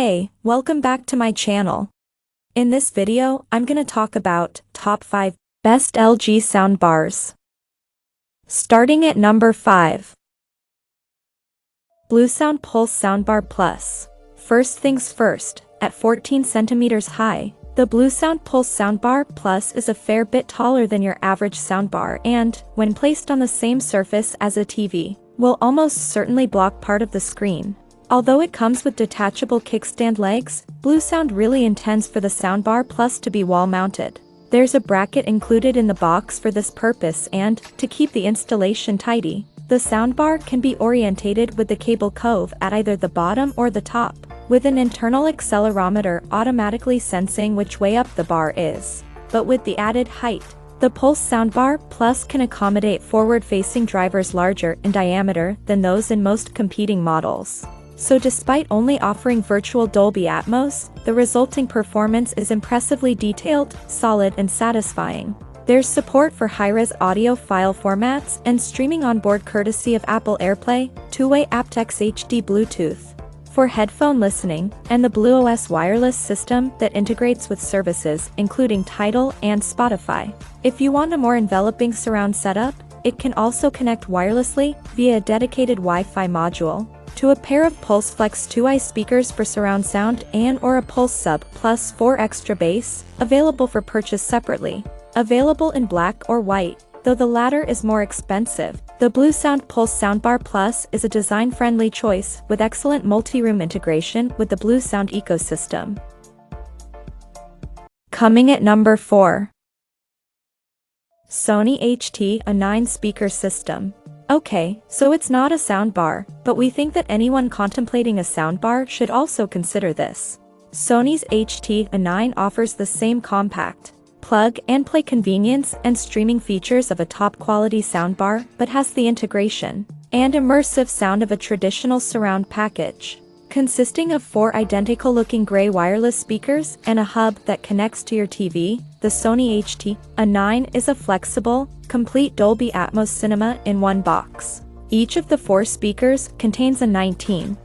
Hey, welcome back to my channel. In this video, I'm gonna talk about top 5 best LG soundbars. Starting at number 5. Bluesound Pulse Soundbar Plus. First things first, at 14 centimeters high, the Bluesound Pulse Soundbar Plus is a fair bit taller than your average soundbar and, when placed on the same surface as a TV, will almost certainly block part of the screen. Although it comes with detachable kickstand legs, Bluesound really intends for the Soundbar Plus to be wall-mounted. There's a bracket included in the box for this purpose and, to keep the installation tidy, the soundbar can be orientated with the cable cove at either the bottom or the top, with an internal accelerometer automatically sensing which way up the bar is. But with the added height, the Pulse Soundbar Plus can accommodate forward-facing drivers larger in diameter than those in most competing models. So despite only offering virtual Dolby Atmos, the resulting performance is impressively detailed, solid and satisfying. There's support for high-res audio file formats and streaming on board courtesy of Apple AirPlay, two-way aptX HD Bluetooth for headphone listening, and the BlueOS wireless system that integrates with services including Tidal and Spotify. If you want a more enveloping surround setup, it can also connect wirelessly via a dedicated Wi-Fi module to a pair of Pulse Flex 2i speakers for surround sound and/or a Pulse Sub Plus 4 extra bass, available for purchase separately. Available in black or white, though the latter is more expensive, the Bluesound Pulse Soundbar Plus is a design-friendly choice with excellent multi-room integration with the Bluesound ecosystem. Coming at number 4. Sony HT A9 speaker system. Okay, so it's not a soundbar, but we think that anyone contemplating a soundbar should also consider this. Sony's HT A9 offers the same compact, plug-and-play convenience and streaming features of a top-quality soundbar, but has the integration and immersive sound of a traditional surround package. Consisting of 4 identical-looking gray wireless speakers and a hub that connects to your TV, the Sony HT A9 is a flexible, complete Dolby Atmos cinema in one box. Each of the 4 speakers contains a 19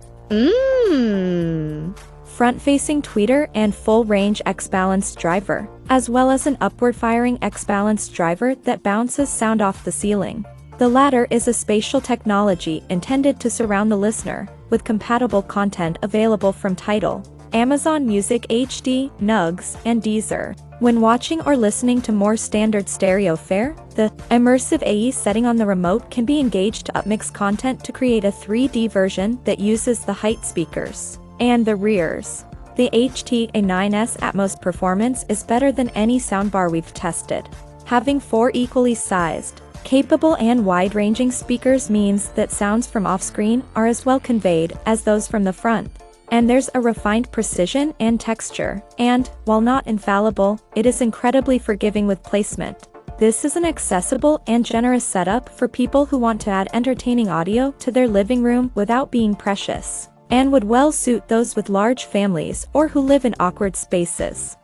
front-facing tweeter and full-range X-balanced driver, as well as an upward-firing X-balanced driver that bounces sound off the ceiling. The latter is a spatial technology intended to surround the listener, with compatible content available from Tidal, Amazon Music HD, Nugs, and Deezer. When watching or listening to more standard stereo fare, the immersive AE setting on the remote can be engaged to upmix content to create a 3D version that uses the height speakers and the rears. The HT A9's Atmos performance is better than any soundbar we've tested. Having 4 equally sized, capable and wide-ranging speakers means that sounds from off-screen are as well conveyed as those from the front. And there's a refined precision and texture, and, while not infallible, it is incredibly forgiving with placement. This is an accessible and generous setup for people who want to add entertaining audio to their living room without being precious, and would well suit those with large families or who live in awkward spaces.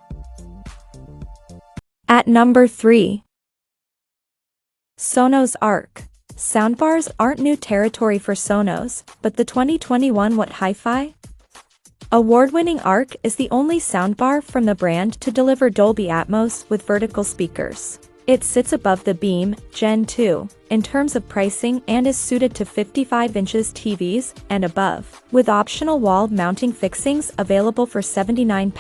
At number 3. Sonos Arc. Soundbars aren't new territory for Sonos, but the 2021 What Hi-Fi? Award-winning Arc is the only soundbar from the brand to deliver Dolby Atmos with vertical speakers. It sits above the Beam Gen 2 in terms of pricing and is suited to 55 inches TVs and above, with optional wall mounting fixings available for £79,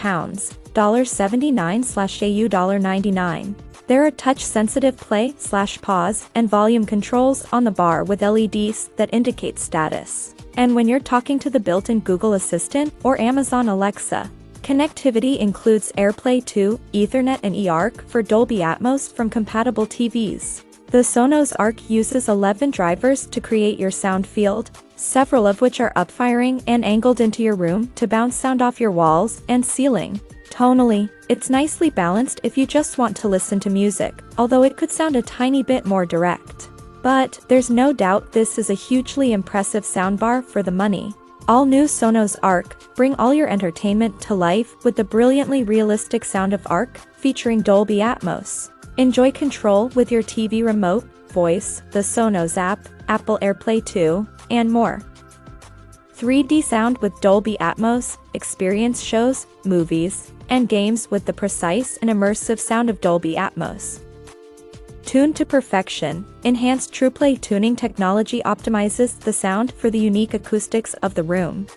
$79/AU $99. There are touch-sensitive play/pause and volume controls on the bar with LEDs that indicate status. And when you're talking to the built-in Google Assistant or Amazon Alexa, connectivity includes AirPlay 2, Ethernet and eARC for Dolby Atmos from compatible TVs. The Sonos Arc uses 11 drivers to create your sound field, several of which are upfiring and angled into your room to bounce sound off your walls and ceiling. Tonally, it's nicely balanced if you just want to listen to music, although it could sound a tiny bit more direct. But there's no doubt this is a hugely impressive soundbar for the money. All new Sonos Arc bring all your entertainment to life with the brilliantly realistic sound of Arc, featuring Dolby Atmos. Enjoy control with your TV remote, voice, the Sonos app, Apple AirPlay 2, and more. 3D sound with Dolby Atmos, experience shows, movies, and games with the precise and immersive sound of Dolby Atmos. Tuned to perfection, enhanced TruePlay tuning technology optimizes the sound for the unique acoustics of the room.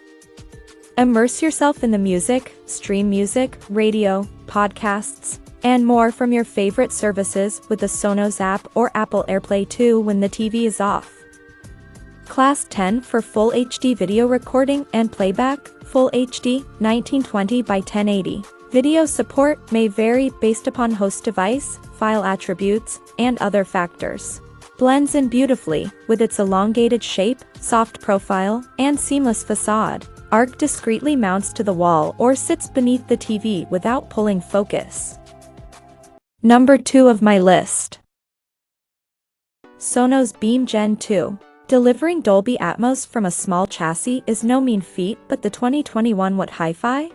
Immerse yourself in the music, stream music, radio, podcasts, and more from your favorite services with the Sonos app or Apple AirPlay 2 when the TV is off. Class 10 for Full HD video recording and playback, Full HD, 1920 by 1080. Video support may vary based upon host device, file attributes, and other factors. Blends in beautifully, with its elongated shape, soft profile, and seamless facade. Arc discreetly mounts to the wall or sits beneath the TV without pulling focus. Number 2 of my list. Sonos Beam Gen 2. Delivering Dolby Atmos from a small chassis is no mean feat, but the 2021 What Hi-Fi?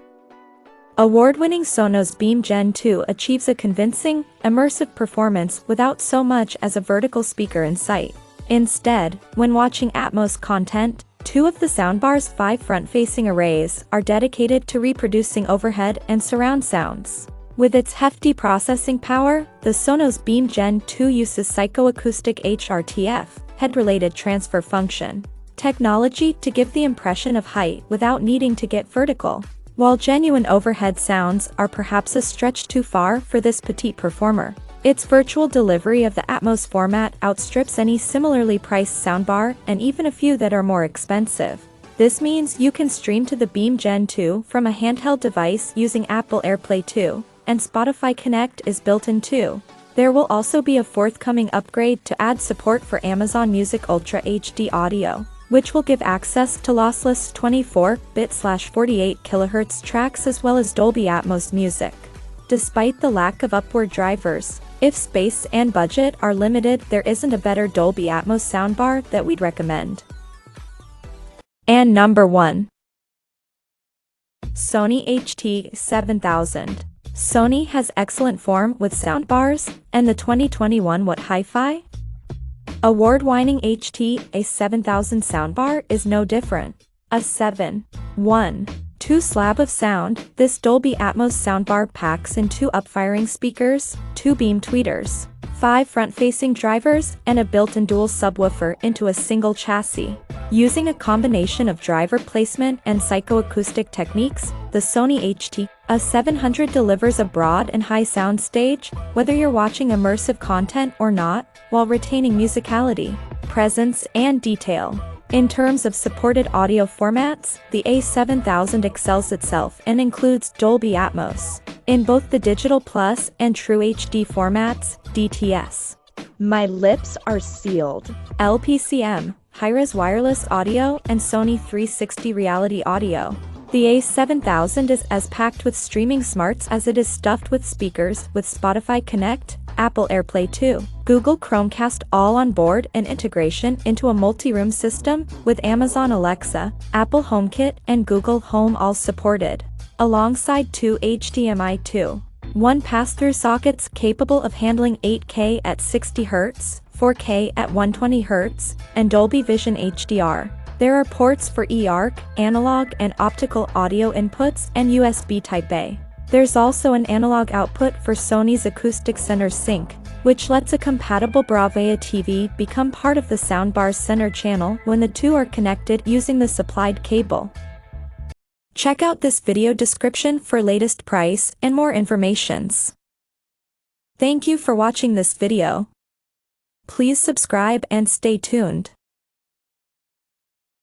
Award-winning Sonos Beam Gen 2 achieves a convincing, immersive performance without so much as a vertical speaker in sight. Instead, when watching Atmos content, 2 of the Soundbar's 5 front-facing arrays are dedicated to reproducing overhead and surround sounds. With its hefty processing power, the Sonos Beam Gen 2 uses psychoacoustic HRTF, head-related transfer function, technology to give the impression of height without needing to get vertical. While genuine overhead sounds are perhaps a stretch too far for this petite performer, its virtual delivery of the Atmos format outstrips any similarly priced soundbar and even a few that are more expensive. This means you can stream to the Beam Gen 2 from a handheld device using Apple AirPlay 2, and Spotify Connect is built in too. There will also be a forthcoming upgrade to add support for Amazon Music Ultra HD audio, which will give access to lossless 24-bit/48 kHz tracks as well as Dolby Atmos music. Despite the lack of upward drivers, if space and budget are limited, there isn't a better Dolby Atmos soundbar that we'd recommend. And number 1. Sony HT A9. Sony has excellent form with soundbars, and the 2021 What Hi-Fi? Award-winning HT A9 soundbar is no different. A 7.1.2 slab of sound, this Dolby Atmos soundbar packs in 2 upfiring speakers, 2 beam tweeters, 5 front-facing drivers, and a built-in dual subwoofer into a single chassis. Using a combination of driver placement and psychoacoustic techniques, the Sony HT A9 delivers a broad and high sound stage, whether you're watching immersive content or not, while retaining musicality, presence, and detail. In terms of supported audio formats, the A9 excels itself and includes Dolby Atmos in both the Digital Plus and True HD formats, DTS. My lips are sealed. LPCM, high-res wireless audio, and Sony 360 reality audio. The A9 is as packed with streaming smarts as it is stuffed with speakers, with Spotify Connect, Apple AirPlay 2, Google Chromecast all on board, and integration into a multi-room system with Amazon Alexa, Apple HomeKit, and Google Home all supported, alongside 2 HDMI 2.1 pass-through sockets capable of handling 8K at 60 Hz, 4K at 120 Hz, and Dolby Vision HDR. There are ports for eARC, analog and optical audio inputs, and USB Type-A. There's also an analog output for Sony's Acoustic Center Sync, which lets a compatible Bravia TV become part of the soundbar's center channel when the two are connected using the supplied cable. Check out this video description for latest price and more informations. Thank you for watching this video. Please subscribe and stay tuned.